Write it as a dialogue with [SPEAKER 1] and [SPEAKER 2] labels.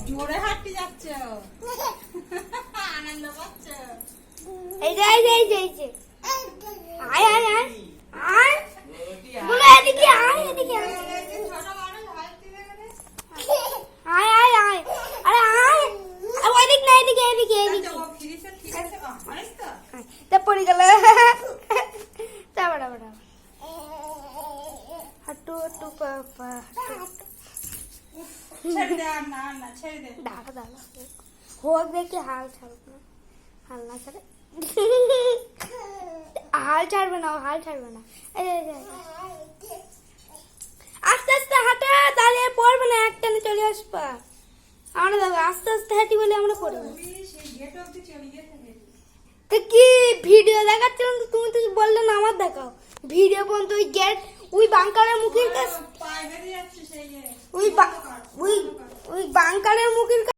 [SPEAKER 1] জোরে হাঁটতে যাচ্ছ, আনন্দ পাচ্ছ।
[SPEAKER 2] এই যে আয় আয় আয় আয় বলে এদিকে আয় এদিকে আয় আয় আয় আয় আরে আয় ওইদিক না এদিকে এদিকে এদিকে তা পড়ে গেল তা বড় বড় হাঁটু হাঁটু পাপা
[SPEAKER 1] ছেড়ে দে, আর না না ছেড়ে দে।
[SPEAKER 2] দাঁড়া দাঁড়া হোক দেখি হাল ছাড়বে না, হাল না ছাড়ে হাল ছাড়বে না, হাল ছাড়বে না। আস্তে আস্তে হাঁটা, তাহলে পড়বে না, একটানে চলে আসবা। আমরা দেখো আস্তে আস্তে হাঁটি বলে আমরা পড়বো। তো কি ভিডিও দেখাচ্ছিলাম তো, তুমি তো বললে না আমার দেখাও ভিডিও পর্যন্ত। ওই গেট ওই বাংকারের মুখের কাছে, ওই বাংকারের মুখের